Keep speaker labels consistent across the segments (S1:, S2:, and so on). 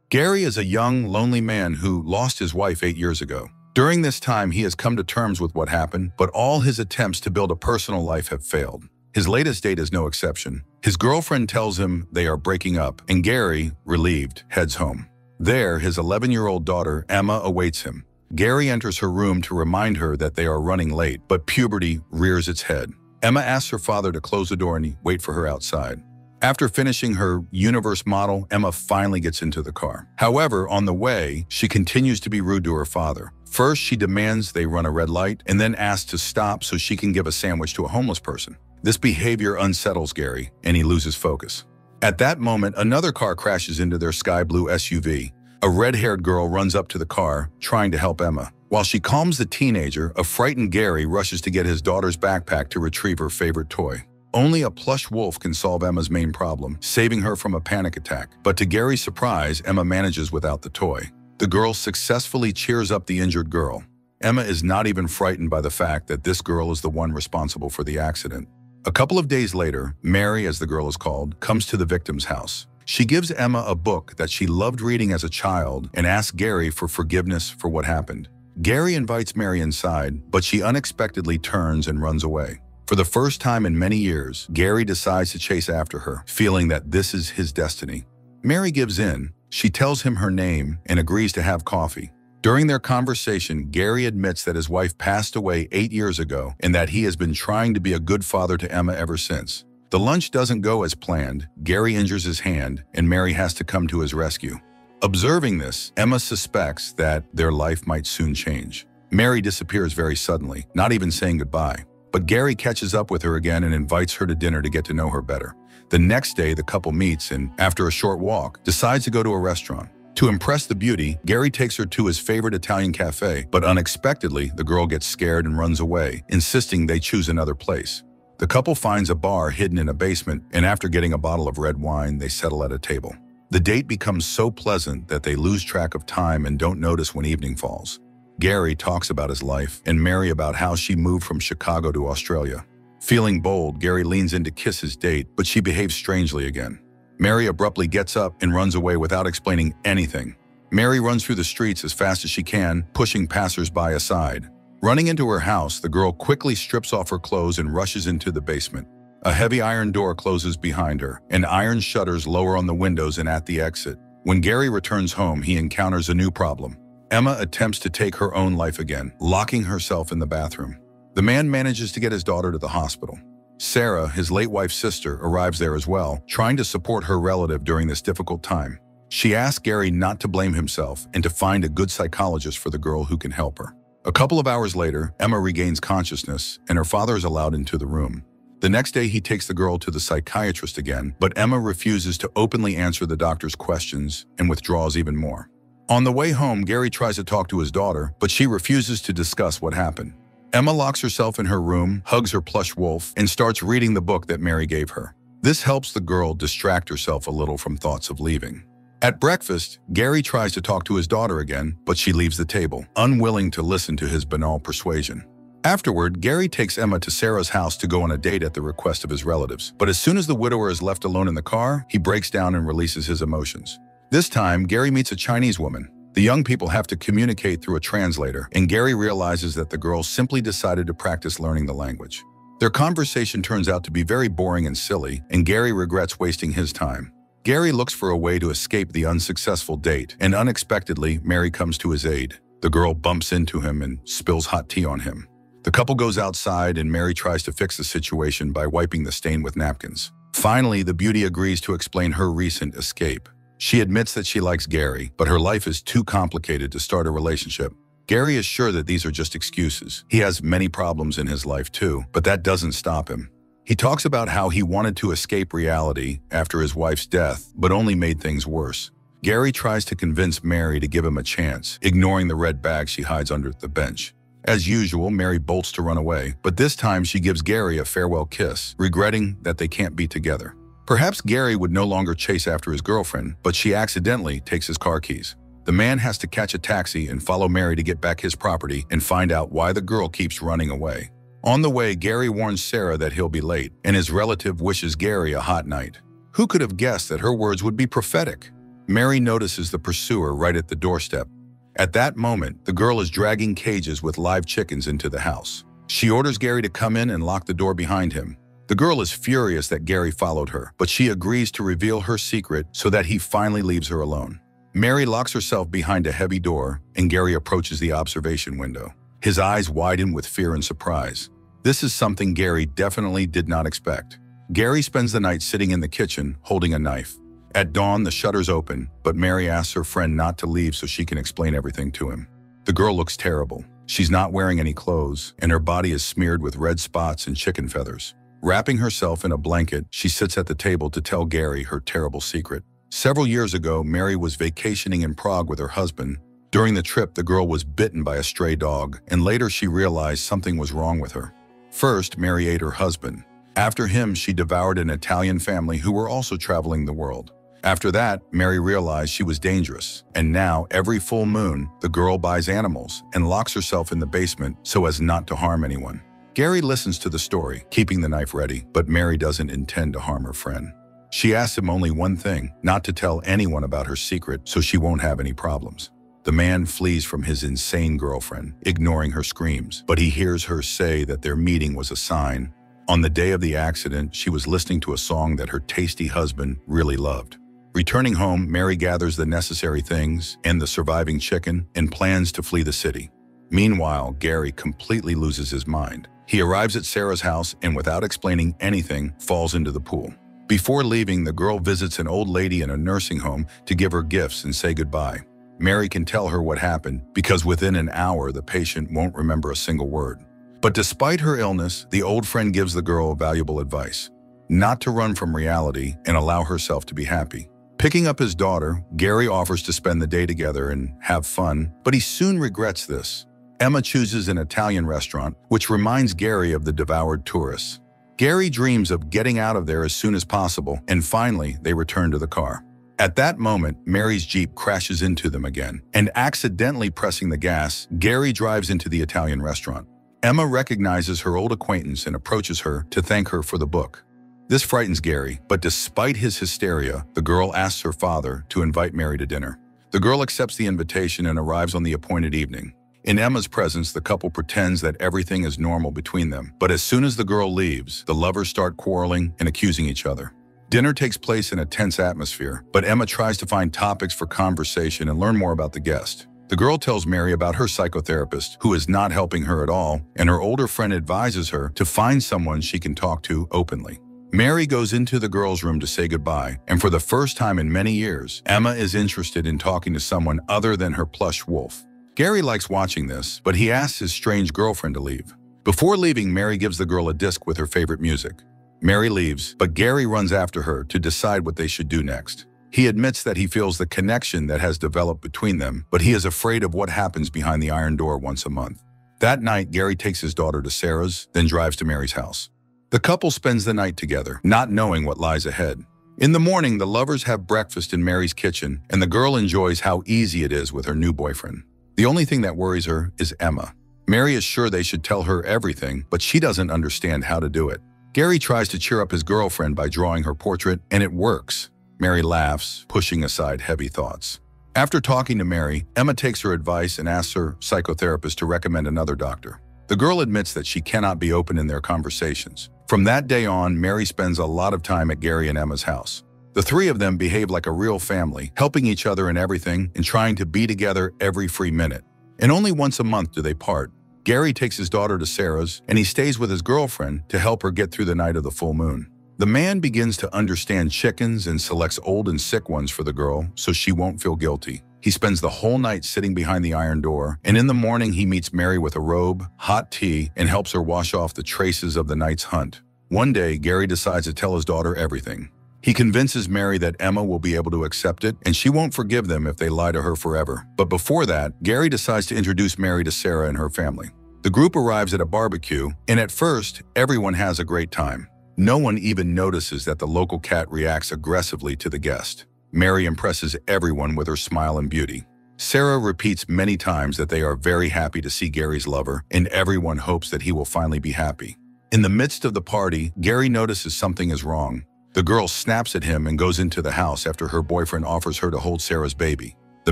S1: Gary is a young, lonely man who lost his wife 8 years ago. During this time, he has come to terms with what happened, but all his attempts to build a personal life have failed. His latest date is no exception. His girlfriend tells him they are breaking up, and Gary, relieved, heads home. There, his 11-year-old daughter, Emma, awaits him. Gary enters her room to remind her that they are running late, but puberty rears its head. Emma asks her father to close the door and wait for her outside. After finishing her Universe model, Emma finally gets into the car. However, on the way, she continues to be rude to her father. First, she demands they run a red light, and then asks to stop so she can give a sandwich to a homeless person. This behavior unsettles Gary, and he loses focus. At that moment, another car crashes into their sky blue SUV. A red-haired girl runs up to the car, trying to help Emma. While she calms the teenager, a frightened Gary rushes to get his daughter's backpack to retrieve her favorite toy. Only a plush wolf can solve Emma's main problem, saving her from a panic attack. But to Gary's surprise, Emma manages without the toy. The girl successfully cheers up the injured girl. Emma is not even frightened by the fact that this girl is the one responsible for the accident. A couple of days later, Mary, as the girl is called, comes to the victim's house. She gives Emma a book that she loved reading as a child and asks Gary for forgiveness for what happened. Gary invites Mary inside, but she unexpectedly turns and runs away. For the first time in many years, Gary decides to chase after her, feeling that this is his destiny. Mary gives in. She tells him her name and agrees to have coffee. During their conversation, Gary admits that his wife passed away 8 years ago and that he has been trying to be a good father to Emma ever since. The lunch doesn't go as planned. Gary injures his hand, and Mary has to come to his rescue. Observing this, Emma suspects that their life might soon change. Mary disappears very suddenly, not even saying goodbye. But Gary catches up with her again and invites her to dinner to get to know her better. The next day, the couple meets and, after a short walk, decides to go to a restaurant. To impress the beauty, Gary takes her to his favorite Italian cafe, but unexpectedly, the girl gets scared and runs away, insisting they choose another place. The couple finds a bar hidden in a basement, and after getting a bottle of red wine, they settle at a table. The date becomes so pleasant that they lose track of time and don't notice when evening falls. Gary talks about his life, and Mary about how she moved from Chicago to Australia. Feeling bold, Gary leans in to kiss his date, but she behaves strangely again. Mary abruptly gets up and runs away without explaining anything. Mary runs through the streets as fast as she can, pushing passers-by aside. Running into her house, the girl quickly strips off her clothes and rushes into the basement. A heavy iron door closes behind her, and iron shutters lower on the windows and at the exit. When Gary returns home, he encounters a new problem. Emma attempts to take her own life again, locking herself in the bathroom. The man manages to get his daughter to the hospital. Sarah, his late wife's sister, arrives there as well, trying to support her relative during this difficult time. She asks Gary not to blame himself and to find a good psychologist for the girl who can help her. A couple of hours later, Emma regains consciousness and her father is allowed into the room. The next day, he takes the girl to the psychiatrist again, but Emma refuses to openly answer the doctor's questions and withdraws even more. On the way home, Gary tries to talk to his daughter, but she refuses to discuss what happened. Emma locks herself in her room, hugs her plush wolf, and starts reading the book that Mary gave her. This helps the girl distract herself a little from thoughts of leaving. At breakfast, Gary tries to talk to his daughter again, but she leaves the table, unwilling to listen to his banal persuasion. Afterward, Gary takes Emma to Sarah's house to go on a date at the request of his relatives. But as soon as the widower is left alone in the car, he breaks down and releases his emotions. This time, Gary meets a Chinese woman. The young people have to communicate through a translator, and Gary realizes that the girl simply decided to practice learning the language. Their conversation turns out to be very boring and silly, and Gary regrets wasting his time. Gary looks for a way to escape the unsuccessful date, and unexpectedly, Mary comes to his aid. The girl bumps into him and spills hot tea on him. The couple goes outside, and Mary tries to fix the situation by wiping the stain with napkins. Finally, the beauty agrees to explain her recent escape. She admits that she likes Gary, but her life is too complicated to start a relationship. Gary is sure that these are just excuses. He has many problems in his life too, but that doesn't stop him. He talks about how he wanted to escape reality after his wife's death, but only made things worse. Gary tries to convince Mary to give him a chance, ignoring the red bag she hides under the bench. As usual, Mary bolts to run away, but this time she gives Gary a farewell kiss, regretting that they can't be together. Perhaps Gary would no longer chase after his girlfriend, but she accidentally takes his car keys. The man has to catch a taxi and follow Mary to get back his property and find out why the girl keeps running away. On the way, Gary warns Sarah that he'll be late, and his relative wishes Gary a hot night. Who could have guessed that her words would be prophetic? Mary notices the pursuer right at the doorstep. At that moment, the girl is dragging cages with live chickens into the house. She orders Gary to come in and lock the door behind him. The girl is furious that Gary followed her, but she agrees to reveal her secret so that he finally leaves her alone. Mary locks herself behind a heavy door, and Gary approaches the observation window. His eyes widen with fear and surprise. This is something Gary definitely did not expect. Gary spends the night sitting in the kitchen, holding a knife. At dawn, the shutters open, but Mary asks her friend not to leave so she can explain everything to him. The girl looks terrible. She's not wearing any clothes, and her body is smeared with red spots and chicken feathers. Wrapping herself in a blanket, she sits at the table to tell Gary her terrible secret. Several years ago, Mary was vacationing in Prague with her husband. During the trip, the girl was bitten by a stray dog, and later she realized something was wrong with her. First, Mary ate her husband. After him, she devoured an Italian family who were also traveling the world. After that, Mary realized she was dangerous, and now, every full moon, the girl buys animals and locks herself in the basement so as not to harm anyone. Gary listens to the story, keeping the knife ready, but Mary doesn't intend to harm her friend. She asks him only one thing, not to tell anyone about her secret so she won't have any problems. The man flees from his insane girlfriend, ignoring her screams, but he hears her say that their meeting was a sign. On the day of the accident, she was listening to a song that her tasty husband really loved. Returning home, Mary gathers the necessary things and the surviving chicken and plans to flee the city. Meanwhile, Gary completely loses his mind. He arrives at Sarah's house and, without explaining anything, falls into the pool. Before leaving, the girl visits an old lady in a nursing home to give her gifts and say goodbye. Mary can tell her what happened because within an hour, the patient won't remember a single word. But despite her illness, the old friend gives the girl valuable advice: not to run from reality and allow herself to be happy. Picking up his daughter, Gary offers to spend the day together and have fun, but he soon regrets this. Emma chooses an Italian restaurant, which reminds Gary of the devoured tourists. Gary dreams of getting out of there as soon as possible, and finally, they return to the car. At that moment, Mary's Jeep crashes into them again, and accidentally pressing the gas, Gary drives into the Italian restaurant. Emma recognizes her old acquaintance and approaches her to thank her for the book. This frightens Gary, but despite his hysteria, the girl asks her father to invite Mary to dinner. The girl accepts the invitation and arrives on the appointed evening. In Emma's presence, the couple pretends that everything is normal between them, but as soon as the girl leaves, the lovers start quarreling and accusing each other. Dinner takes place in a tense atmosphere, but Emma tries to find topics for conversation and learn more about the guest. The girl tells Mary about her psychotherapist, who is not helping her at all, and her older friend advises her to find someone she can talk to openly. Mary goes into the girl's room to say goodbye, and for the first time in many years, Emma is interested in talking to someone other than her plush wolf. Gary likes watching this, but he asks his strange girlfriend to leave. Before leaving, Mary gives the girl a disc with her favorite music. Mary leaves, but Gary runs after her to decide what they should do next. He admits that he feels the connection that has developed between them, but he is afraid of what happens behind the iron door once a month. That night, Gary takes his daughter to Sarah's, then drives to Mary's house. The couple spends the night together, not knowing what lies ahead. In the morning, the lovers have breakfast in Mary's kitchen, and the girl enjoys how easy it is with her new boyfriend. The only thing that worries her is Emma. Mary is sure they should tell her everything, but she doesn't understand how to do it. Gary tries to cheer up his girlfriend by drawing her portrait, and it works. Mary laughs, pushing aside heavy thoughts. After talking to Mary, Emma takes her advice and asks her psychotherapist to recommend another doctor. The girl admits that she cannot be open in their conversations. From that day on, Mary spends a lot of time at Gary and Emma's house. The three of them behave like a real family, helping each other in everything and trying to be together every free minute. And only once a month do they part. Gary takes his daughter to Sarah's, and he stays with his girlfriend to help her get through the night of the full moon. The man begins to understand chickens and selects old and sick ones for the girl so she won't feel guilty. He spends the whole night sitting behind the iron door, and in the morning he meets Mary with a robe, hot tea, and helps her wash off the traces of the night's hunt. One day, Gary decides to tell his daughter everything. He convinces Mary that Emma will be able to accept it, and she won't forgive them if they lie to her forever. But before that, Gary decides to introduce Mary to Sarah and her family. The group arrives at a barbecue, and at first, everyone has a great time. No one even notices that the local cat reacts aggressively to the guest. Mary impresses everyone with her smile and beauty. Sarah repeats many times that they are very happy to see Gary's lover, and everyone hopes that he will finally be happy. In the midst of the party, Gary notices something is wrong. The girl snaps at him and goes into the house after her boyfriend offers her to hold Sarah's baby. The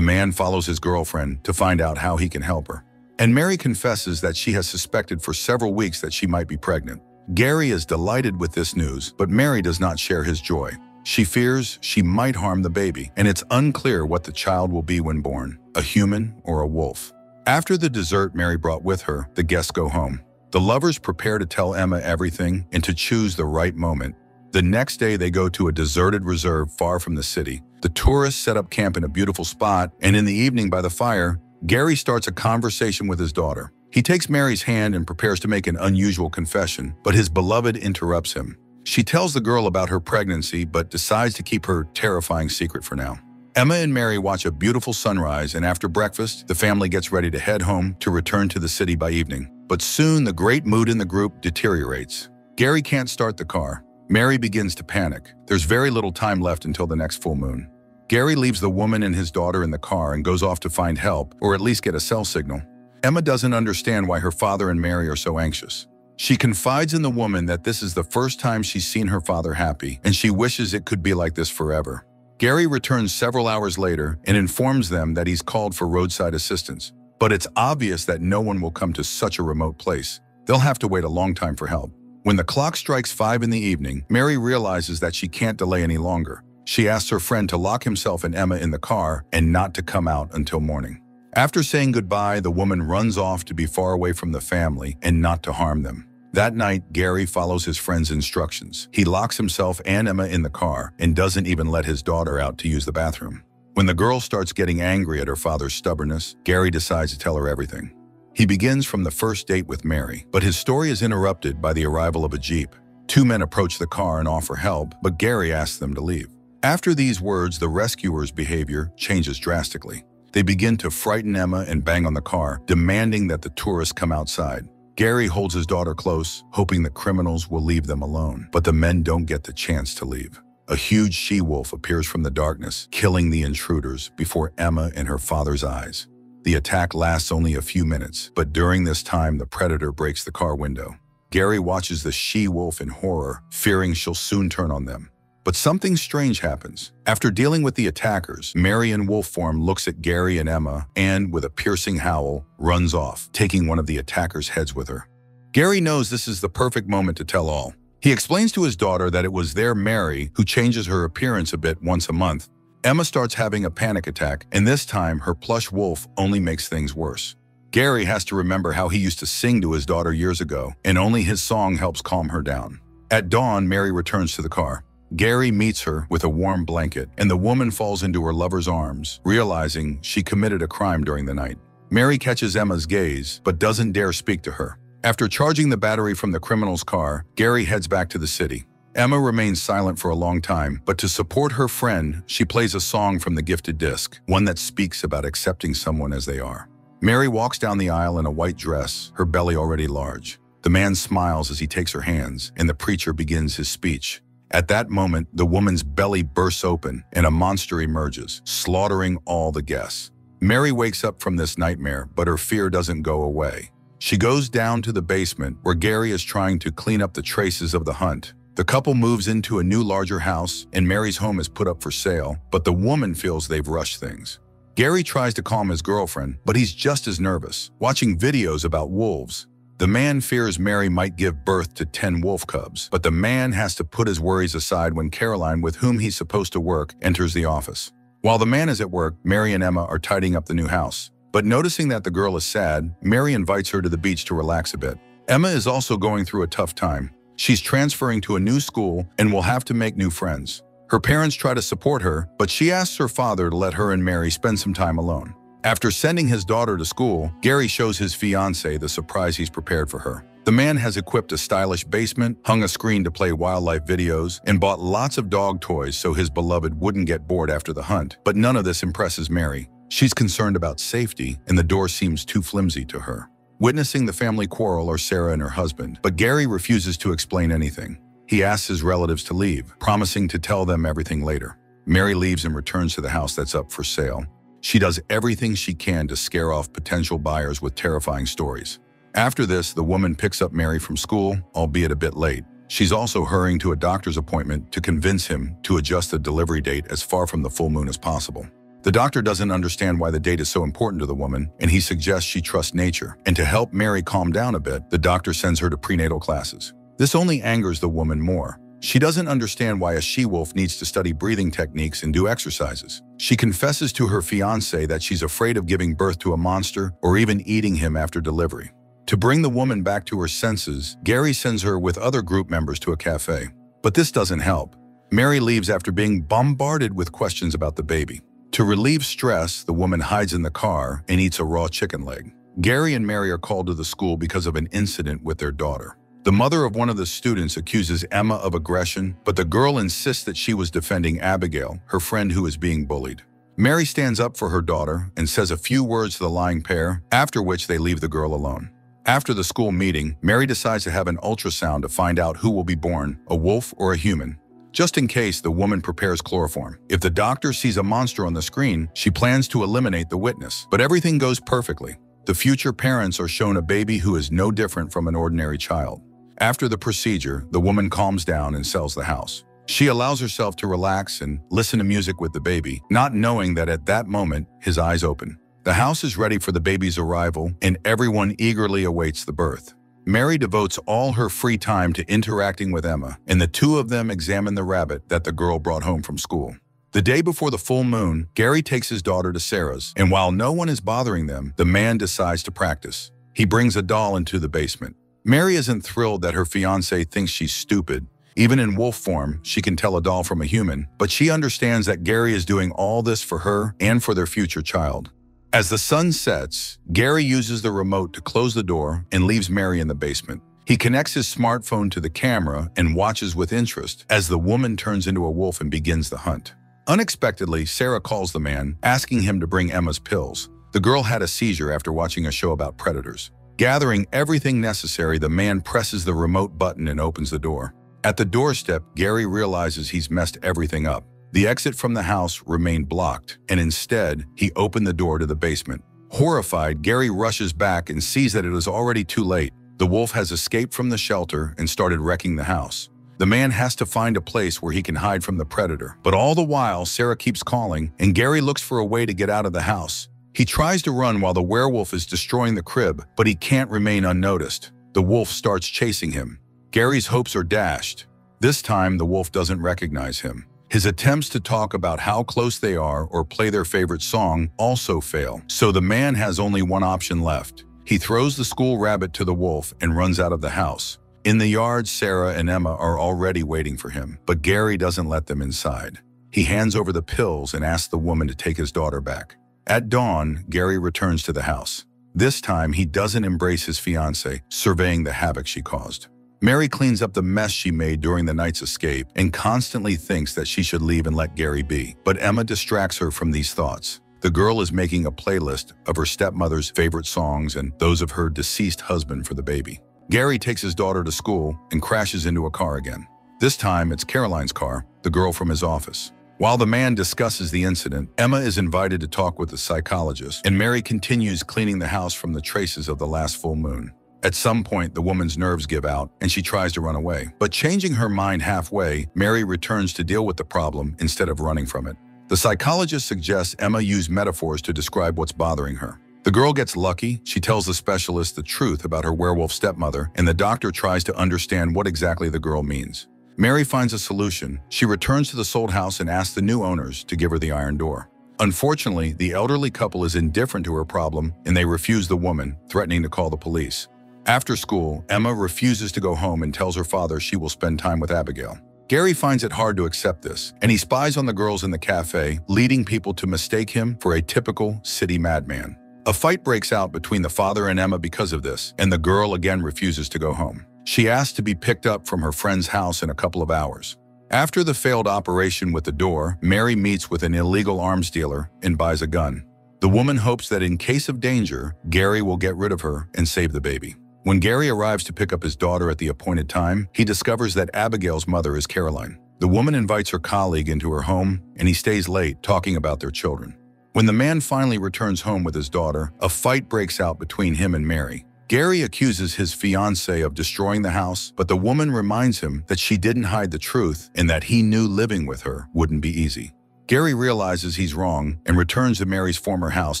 S1: man follows his girlfriend to find out how he can help her. And Mary confesses that she has suspected for several weeks that she might be pregnant. Gary is delighted with this news, but Mary does not share his joy. She fears she might harm the baby, and it's unclear what the child will be when born, a human or a wolf. After the dessert Mary brought with her, the guests go home. The lovers prepare to tell Emma everything and to choose the right moment. The next day they go to a deserted reserve far from the city. The tourists set up camp in a beautiful spot, and in the evening by the fire, Gary starts a conversation with his daughter. He takes Mary's hand and prepares to make an unusual confession, but his beloved interrupts him. She tells the girl about her pregnancy, but decides to keep her terrifying secret for now. Emma and Mary watch a beautiful sunrise, and after breakfast, the family gets ready to head home to return to the city by evening. But soon, the great mood in the group deteriorates. Gary can't start the car. Mary begins to panic. There's very little time left until the next full moon. Gary leaves the woman and his daughter in the car and goes off to find help, or at least get a cell signal. Emma doesn't understand why her father and Mary are so anxious. She confides in the woman that this is the first time she's seen her father happy, and she wishes it could be like this forever. Gary returns several hours later and informs them that he's called for roadside assistance. But it's obvious that no one will come to such a remote place. They'll have to wait a long time for help. When the clock strikes 5 in the evening, Mary realizes that she can't delay any longer. She asks her friend to lock himself and Emma in the car and not to come out until morning. After saying goodbye, the woman runs off to be far away from the family and not to harm them. That night, Gary follows his friend's instructions. He locks himself and Emma in the car and doesn't even let his daughter out to use the bathroom. When the girl starts getting angry at her father's stubbornness, Gary decides to tell her everything. He begins from the first date with Mary, but his story is interrupted by the arrival of a Jeep. 2 men approach the car and offer help, but Gary asks them to leave. After these words, the rescuers' behavior changes drastically. They begin to frighten Emma and bang on the car, demanding that the tourists come outside. Gary holds his daughter close, hoping the criminals will leave them alone, but the men don't get the chance to leave. A huge she-wolf appears from the darkness, killing the intruders before Emma and her father's eyes. The attack lasts only a few minutes, but during this time, the predator breaks the car window. Gary watches the she-wolf in horror, fearing she'll soon turn on them. But something strange happens. After dealing with the attackers, Mary in wolf form looks at Gary and Emma and, with a piercing howl, runs off, taking one of the attackers' heads with her. Gary knows this is the perfect moment to tell all. He explains to his daughter that it was their Mary who changes her appearance a bit once a month. Emma starts having a panic attack, and this time her plush wolf only makes things worse. Gary has to remember how he used to sing to his daughter years ago, and only his song helps calm her down. At dawn, Mary returns to the car. Gary meets her with a warm blanket, and the woman falls into her lover's arms, realizing she committed a crime during the night. Mary catches Emma's gaze, but doesn't dare speak to her. After charging the battery from the criminal's car, Gary heads back to the city. Emma remains silent for a long time, but to support her friend, she plays a song from the gifted disc, one that speaks about accepting someone as they are. Mary walks down the aisle in a white dress, her belly already large. The man smiles as he takes her hands, and the preacher begins his speech. At that moment, the woman's belly bursts open and a monster emerges, slaughtering all the guests. Mary wakes up from this nightmare, but her fear doesn't go away. She goes down to the basement where Gary is trying to clean up the traces of the hunt. The couple moves into a new larger house and Mary's home is put up for sale, but the woman feels they've rushed things. Gary tries to calm his girlfriend, but he's just as nervous, watching videos about wolves. The man fears Mary might give birth to 10 wolf cubs, but the man has to put his worries aside when Caroline, with whom he's supposed to work, enters the office. While the man is at work, Mary and Emma are tidying up the new house. But noticing that the girl is sad, Mary invites her to the beach to relax a bit. Emma is also going through a tough time. She's transferring to a new school and will have to make new friends. Her parents try to support her, but she asks her father to let her and Mary spend some time alone. After sending his daughter to school, Gary shows his fiancée the surprise he's prepared for her. The man has equipped a stylish basement, hung a screen to play wildlife videos, and bought lots of dog toys so his beloved wouldn't get bored after the hunt. But none of this impresses Mary. She's concerned about safety, and the door seems too flimsy to her. Witnessing the family quarrel are Sarah and her husband, but Gary refuses to explain anything. He asks his relatives to leave, promising to tell them everything later. Mary leaves and returns to the house that's up for sale. She does everything she can to scare off potential buyers with terrifying stories. After this, the woman picks up Mary from school, albeit a bit late. She's also hurrying to a doctor's appointment to convince him to adjust the delivery date as far from the full moon as possible. The doctor doesn't understand why the date is so important to the woman, and he suggests she trust nature. And to help Mary calm down a bit, the doctor sends her to prenatal classes. This only angers the woman more. She doesn't understand why a she-wolf needs to study breathing techniques and do exercises. She confesses to her fiancé that she's afraid of giving birth to a monster or even eating him after delivery. To bring the woman back to her senses, Gary sends her with other group members to a cafe. But this doesn't help. Mary leaves after being bombarded with questions about the baby. To relieve stress, the woman hides in the car and eats a raw chicken leg. Gary and Mary are called to the school because of an incident with their daughter. The mother of one of the students accuses Emma of aggression, but the girl insists that she was defending Abigail, her friend who is being bullied. Mary stands up for her daughter and says a few words to the lying pair, after which they leave the girl alone. After the school meeting, Mary decides to have an ultrasound to find out who will be born, a wolf or a human. Just in case, the woman prepares chloroform. If the doctor sees a monster on the screen, she plans to eliminate the witness, but everything goes perfectly. The future parents are shown a baby who is no different from an ordinary child. After the procedure, the woman calms down and sells the house. She allows herself to relax and listen to music with the baby, not knowing that at that moment, his eyes open. The house is ready for the baby's arrival, and everyone eagerly awaits the birth. Mary devotes all her free time to interacting with Emma, and the two of them examine the rabbit that the girl brought home from school. The day before the full moon, Gary takes his daughter to Sarah's, and while no one is bothering them, the man decides to practice. He brings a doll into the basement. Mary isn't thrilled that her fiancé thinks she's stupid. Even in wolf form, she can tell a doll from a human, but she understands that Gary is doing all this for her and for their future child. As the sun sets, Gary uses the remote to close the door and leaves Mary in the basement. He connects his smartphone to the camera and watches with interest as the woman turns into a wolf and begins the hunt. Unexpectedly, Sarah calls the man, asking him to bring Emma's pills. The girl had a seizure after watching a show about predators. Gathering everything necessary, the man presses the remote button and opens the door. At the doorstep, Gary realizes he's messed everything up. The exit from the house remained blocked, and instead, he opened the door to the basement. Horrified, Gary rushes back and sees that it is already too late. The wolf has escaped from the shelter and started wrecking the house. The man has to find a place where he can hide from the predator. But all the while, Sarah keeps calling, and Gary looks for a way to get out of the house. He tries to run while the werewolf is destroying the crib, but he can't remain unnoticed. The wolf starts chasing him. Gary's hopes are dashed. This time, the wolf doesn't recognize him. His attempts to talk about how close they are or play their favorite song also fail, so the man has only one option left. He throws the school rabbit to the wolf and runs out of the house. In the yard, Sarah and Emma are already waiting for him, but Gary doesn't let them inside. He hands over the pills and asks the woman to take his daughter back. At dawn, Gary returns to the house. This time, he doesn't embrace his fiancée, surveying the havoc she caused. Mary cleans up the mess she made during the night's escape and constantly thinks that she should leave and let Gary be. But Emma distracts her from these thoughts. The girl is making a playlist of her stepmother's favorite songs and those of her deceased husband for the baby. Gary takes his daughter to school and crashes into a car again. This time, it's Caroline's car, the girl from his office. While the man discusses the incident, Emma is invited to talk with the psychologist, and Mary continues cleaning the house from the traces of the last full moon. At some point, the woman's nerves give out, and she tries to run away. But changing her mind halfway, Mary returns to deal with the problem instead of running from it. The psychologist suggests Emma use metaphors to describe what's bothering her. The girl gets lucky, she tells the specialist the truth about her werewolf stepmother, and the doctor tries to understand what exactly the girl means. Mary finds a solution. She returns to the sold house and asks the new owners to give her the iron door. Unfortunately, the elderly couple is indifferent to her problem, and they refuse the woman, threatening to call the police. After school, Emma refuses to go home and tells her father she will spend time with Abigail. Gary finds it hard to accept this, and he spies on the girls in the cafe, leading people to mistake him for a typical city madman. A fight breaks out between the father and Emma because of this, and the girl again refuses to go home. She asks to be picked up from her friend's house in a couple of hours. After the failed operation with the door, Mary meets with an illegal arms dealer and buys a gun. The woman hopes that in case of danger, Gary will get rid of her and save the baby. When Gary arrives to pick up his daughter at the appointed time, he discovers that Abigail's mother is Caroline. The woman invites her colleague into her home, and he stays late, talking about their children. When the man finally returns home with his daughter, a fight breaks out between him and Mary. Gary accuses his fiancée of destroying the house, but the woman reminds him that she didn't hide the truth and that he knew living with her wouldn't be easy. Gary realizes he's wrong and returns to Mary's former house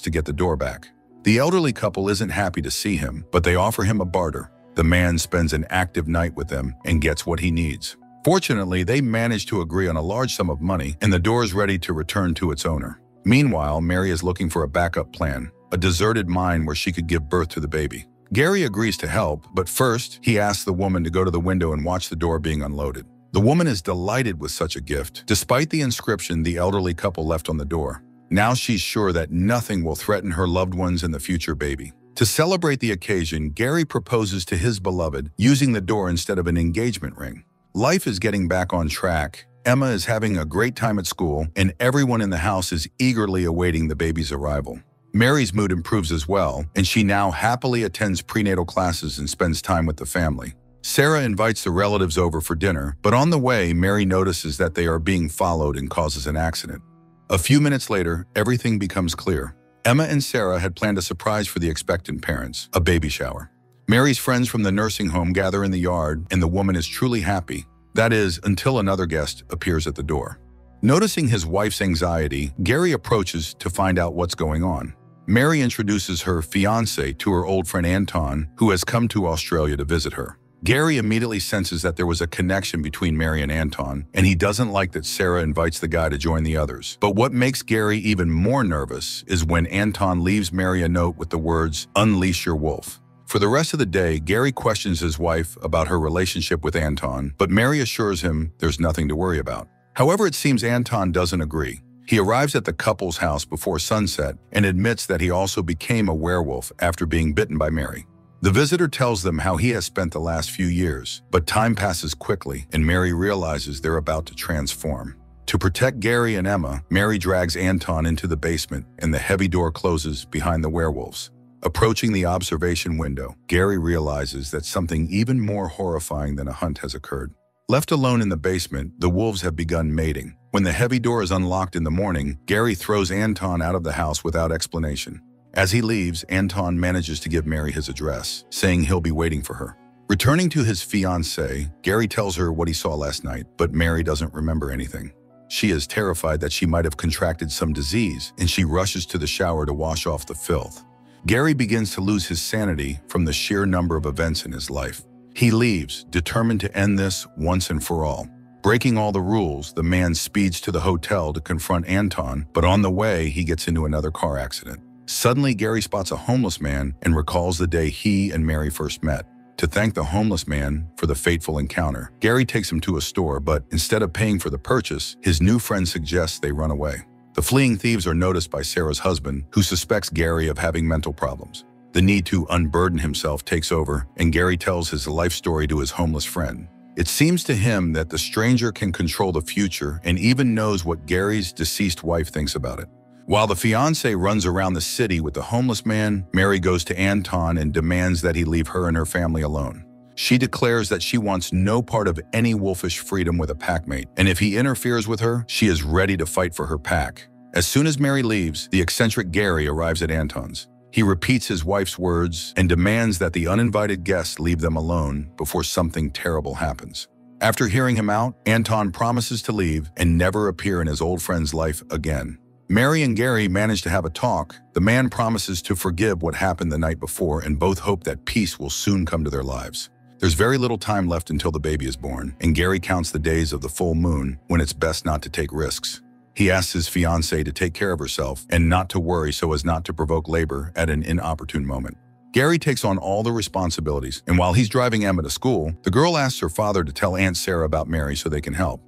S1: to get the door back. The elderly couple isn't happy to see him, but they offer him a barter. The man spends an active night with them and gets what he needs. Fortunately, they manage to agree on a large sum of money, and the door is ready to return to its owner. Meanwhile, Mary is looking for a backup plan, a deserted mine where she could give birth to the baby. Gary agrees to help, but first, he asks the woman to go to the window and watch the door being unloaded. The woman is delighted with such a gift, despite the inscription the elderly couple left on the door. Now she's sure that nothing will threaten her loved ones and the future baby. To celebrate the occasion, Gary proposes to his beloved, using the door instead of an engagement ring. Life is getting back on track. Emma is having a great time at school, and everyone in the house is eagerly awaiting the baby's arrival. Mary's mood improves as well, and she now happily attends prenatal classes and spends time with the family. Sarah invites the relatives over for dinner, but on the way, Mary notices that they are being followed and causes an accident. A few minutes later, everything becomes clear. Emma and Sarah had planned a surprise for the expectant parents, a baby shower. Mary's friends from the nursing home gather in the yard, and the woman is truly happy. That is, until another guest appears at the door. Noticing his wife's anxiety, Gary approaches to find out what's going on. Mary introduces her fiancé to her old friend Anton, who has come to Australia to visit her. Gary immediately senses that there was a connection between Mary and Anton, and he doesn't like that Sarah invites the guy to join the others. But what makes Gary even more nervous is when Anton leaves Mary a note with the words, "Unleash your wolf." For the rest of the day, Gary questions his wife about her relationship with Anton, but Mary assures him there's nothing to worry about. However, it seems Anton doesn't agree. He arrives at the couple's house before sunset and admits that he also became a werewolf after being bitten by Mary. The visitor tells them how he has spent the last few years, but time passes quickly and Mary realizes they're about to transform. To protect Gary and Emma, Mary drags Anton into the basement and the heavy door closes behind the werewolves. Approaching the observation window, Gary realizes that something even more horrifying than a hunt has occurred. Left alone in the basement, the wolves have begun mating. When the heavy door is unlocked in the morning, Gary throws Anton out of the house without explanation. As he leaves, Anton manages to give Mary his address, saying he'll be waiting for her. Returning to his fiancée, Gary tells her what he saw last night, but Mary doesn't remember anything. She is terrified that she might have contracted some disease, and she rushes to the shower to wash off the filth. Gary begins to lose his sanity from the sheer number of events in his life. He leaves, determined to end this once and for all. Breaking all the rules, the man speeds to the hotel to confront Anton, but on the way, he gets into another car accident. Suddenly, Gary spots a homeless man and recalls the day he and Mary first met. To thank the homeless man for the fateful encounter, Gary takes him to a store, but instead of paying for the purchase, his new friend suggests they run away. The fleeing thieves are noticed by Sarah's husband, who suspects Gary of having mental problems. The need to unburden himself takes over, and Gary tells his life story to his homeless friend. It seems to him that the stranger can control the future and even knows what Gary's deceased wife thinks about it. While the fiancé runs around the city with the homeless man, Mary goes to Anton and demands that he leave her and her family alone. She declares that she wants no part of any wolfish freedom with a packmate, and if he interferes with her, she is ready to fight for her pack. As soon as Mary leaves, the eccentric Gary arrives at Anton's. He repeats his wife's words and demands that the uninvited guests leave them alone before something terrible happens. After hearing him out, Anton promises to leave and never appear in his old friend's life again. Mary and Gary manage to have a talk. The man promises to forgive what happened the night before, and both hope that peace will soon come to their lives. There's very little time left until the baby is born, and Gary counts the days of the full moon when it's best not to take risks. He asks his fiancée to take care of herself and not to worry so as not to provoke labor at an inopportune moment. Gary takes on all the responsibilities, and while he's driving Emma to school, the girl asks her father to tell Aunt Sarah about Mary so they can help.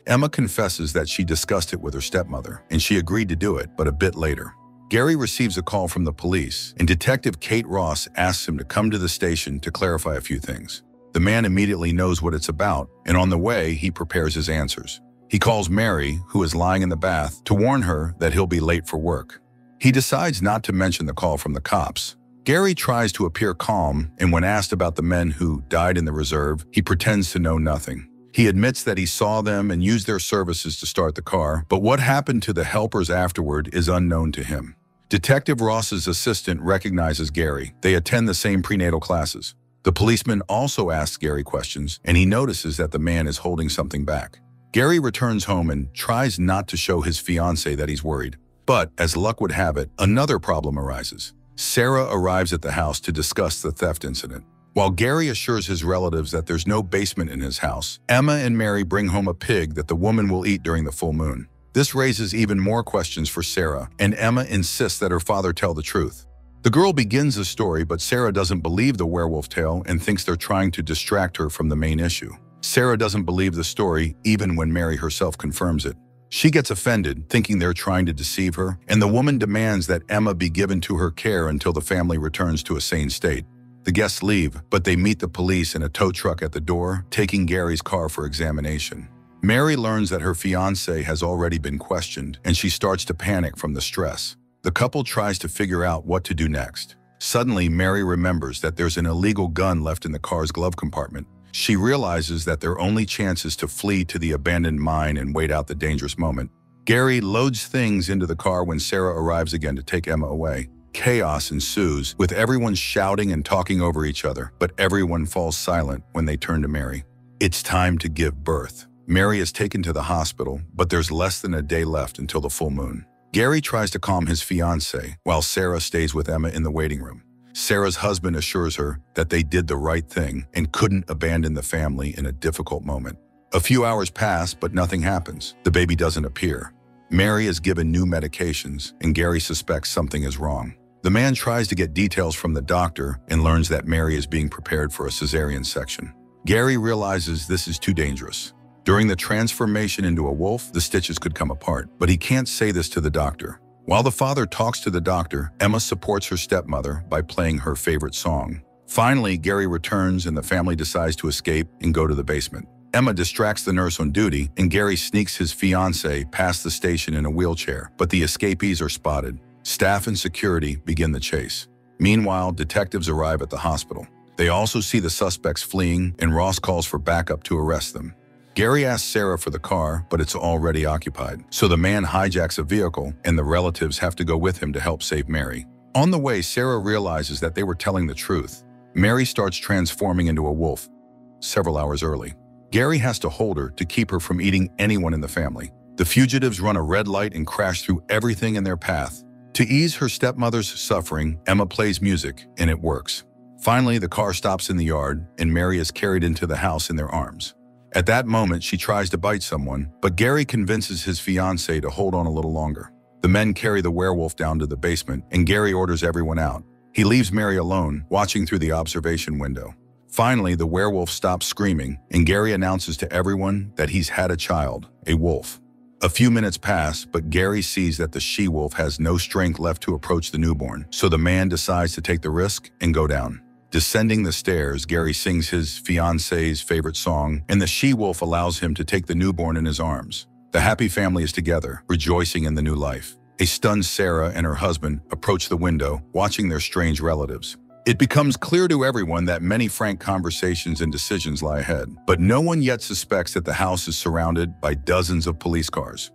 S1: Emma confesses that she discussed it with her stepmother, and she agreed to do it, but a bit later. Gary receives a call from the police, and Detective Kate Ross asks him to come to the station to clarify a few things. The man immediately knows what it's about, and on the way, he prepares his answers. He calls Mary, who is lying in the bath, to warn her that he'll be late for work. He decides not to mention the call from the cops. Gary tries to appear calm, and when asked about the men who died in the reserve, he pretends to know nothing. He admits that he saw them and used their services to start the car, but what happened to the helpers afterward is unknown to him. Detective Ross's assistant recognizes Gary. They attend the same prenatal classes. The policeman also asks Gary questions, and he notices that the man is holding something back. Gary returns home and tries not to show his fiancée that he's worried. But, as luck would have it, another problem arises. Sarah arrives at the house to discuss the theft incident. While Gary assures his relatives that there's no basement in his house, Emma and Mary bring home a pig that the woman will eat during the full moon. This raises even more questions for Sarah, and Emma insists that her father tell the truth. The girl begins the story, but Sarah doesn't believe the werewolf tale and thinks they're trying to distract her from the main issue. Sarah doesn't believe the story even when Mary herself confirms it. She gets offended, thinking they're trying to deceive her, and the woman demands that Emma be given to her care until the family returns to a sane state. The guests leave, but they meet the police in a tow truck at the door, taking Gary's car for examination. Mary learns that her fiancé has already been questioned, and she starts to panic from the stress. The couple tries to figure out what to do next. Suddenly, Mary remembers that there's an illegal gun left in the car's glove compartment. She realizes that their only chance is to flee to the abandoned mine and wait out the dangerous moment. Gary loads things into the car when Sarah arrives again to take Emma away. Chaos ensues, with everyone shouting and talking over each other, but everyone falls silent when they turn to Mary. It's time to give birth. Mary is taken to the hospital, but there's less than a day left until the full moon. Gary tries to calm his fiancée, while Sarah stays with Emma in the waiting room. Sarah's husband assures her that they did the right thing and couldn't abandon the family in a difficult moment. A few hours pass, but nothing happens. The baby doesn't appear. Mary is given new medications, and Gary suspects something is wrong. The man tries to get details from the doctor and learns that Mary is being prepared for a cesarean section. Gary realizes this is too dangerous. During the transformation into a wolf, the stitches could come apart, but he can't say this to the doctor. While the father talks to the doctor, Emma supports her stepmother by playing her favorite song. Finally, Gary returns and the family decides to escape and go to the basement. Emma distracts the nurse on duty, and Gary sneaks his fiancée past the station in a wheelchair, but the escapees are spotted. Staff and security begin the chase. Meanwhile, detectives arrive at the hospital. They also see the suspects fleeing, and Ross calls for backup to arrest them. Gary asks Sarah for the car, but it's already occupied. So the man hijacks a vehicle, and the relatives have to go with him to help save Mary. On the way, Sarah realizes that they were telling the truth. Mary starts transforming into a wolf several hours early. Gary has to hold her to keep her from eating anyone in the family. The fugitives run a red light and crash through everything in their path. To ease her stepmother's suffering, Emma plays music, and it works. Finally, the car stops in the yard, and Mary is carried into the house in their arms. At that moment, she tries to bite someone, but Gary convinces his fiancée to hold on a little longer. The men carry the werewolf down to the basement, and Gary orders everyone out. He leaves Mary alone, watching through the observation window. Finally, the werewolf stops screaming, and Gary announces to everyone that he's had a child, a wolf. A few minutes pass, but Gary sees that the she-wolf has no strength left to approach the newborn, so the man decides to take the risk and go down. Descending the stairs, Gary sings his fiancée's favorite song, and the she-wolf allows him to take the newborn in his arms. The happy family is together, rejoicing in the new life. A stunned Sarah and her husband approach the window, watching their strange relatives. It becomes clear to everyone that many frank conversations and decisions lie ahead, but no one yet suspects that the house is surrounded by dozens of police cars.